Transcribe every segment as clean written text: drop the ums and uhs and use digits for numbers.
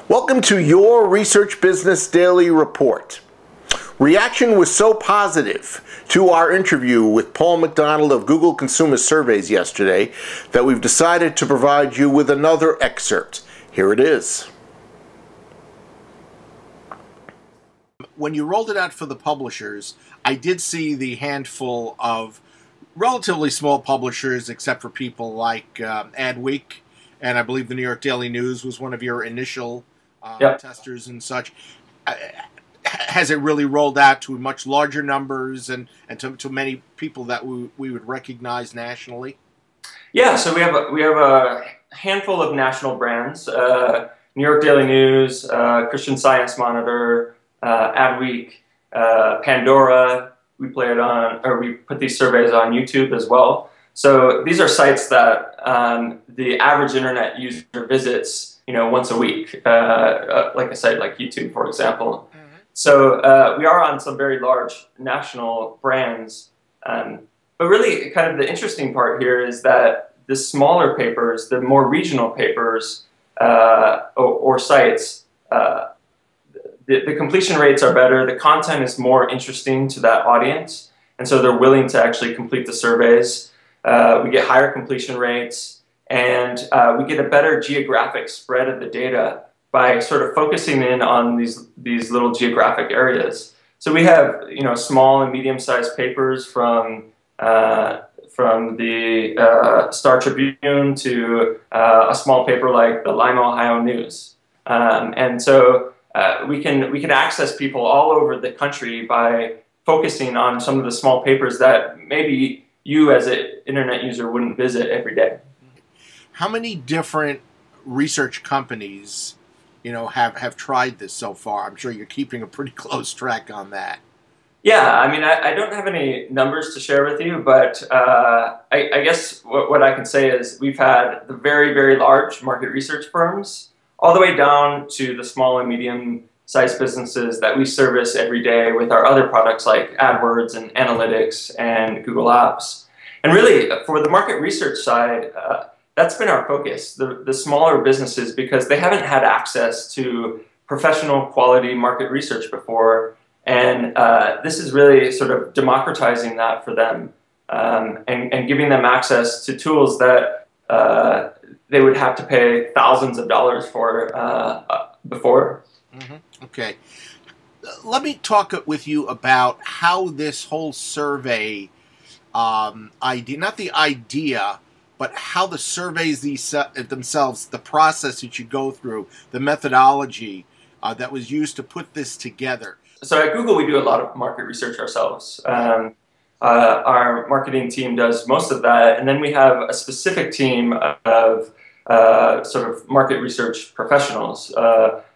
Welcome to your Research Business Daily Report. Reaction was so positive to our interview with Paul McDonald of Google Consumer Surveys yesterday that we've decided to provide you with another excerpt. Here it is. When you rolled it out for the publishers, I did see the handful of relatively small publishers, except for people like Adweek, and I believe the New York Daily News was one of your initial testers and such. Has it really rolled out to much larger numbers and to many people that we would recognize nationally? Yeah, so we have a handful of national brands: New York Daily News, Christian Science Monitor, Adweek, Pandora. We play it on, or we put these surveys on YouTube as well. So these are sites that the average internet user visits, once a week, like a site like YouTube, for example. Mm-hmm. So we are on some very large national brands. But really, kind of the interesting part here is that the smaller papers, the more regional papers or sites, the completion rates are better, the content is more interesting to that audience, and so they're willing to actually complete the surveys. We get higher completion rates, and we get a better geographic spread of the data by sort of focusing in on these little geographic areas. So we have small and medium-sized papers from the Star Tribune to a small paper like the Lima, Ohio News, and so we can access people all over the country by focusing on some of the small papers that maybe you as an internet user wouldn't visit every day. How many different research companies, have tried this so far? I'm sure you're keeping a pretty close track on that. Yeah, I mean, I don't have any numbers to share with you, but I guess what I can say is we've had the very, very large market research firms all the way down to the small and medium-sized businesses that we service every day with our other products like AdWords and Analytics and Google Apps. And really, for the market research side, that's been our focus, the smaller businesses, because they haven't had access to professional quality market research before. And this is really sort of democratizing that for them and giving them access to tools that they would have to pay thousands of dollars for before. Mm-hmm. Okay. Let me talk with you about how this whole survey idea, not the idea, but how the surveys themselves, the process that you go through, the methodology that was used to put this together. So at Google, we do a lot of market research ourselves. Our marketing team does most of that, and then we have a specific team of sort of market research professionals,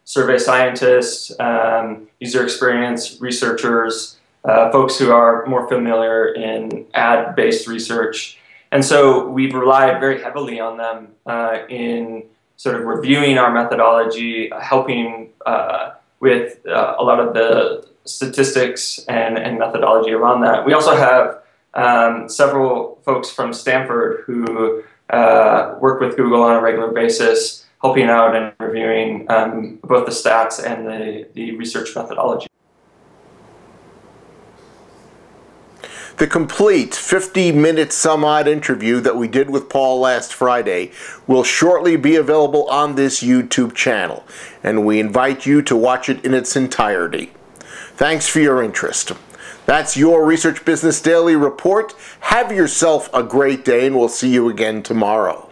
survey scientists, user experience researchers, folks who are more familiar in ad-based research. And so we've relied very heavily on them in sort of reviewing our methodology, helping with a lot of the statistics and methodology around that. We also have several folks from Stanford who work with Google on a regular basis, helping out and reviewing both the stats and the research methodology. The complete 50-minute some-odd interview that we did with Paul last Friday will shortly be available on this YouTube channel, and we invite you to watch it in its entirety. Thanks for your interest. That's your Research Business Daily Report. Have yourself a great day, and we'll see you again tomorrow.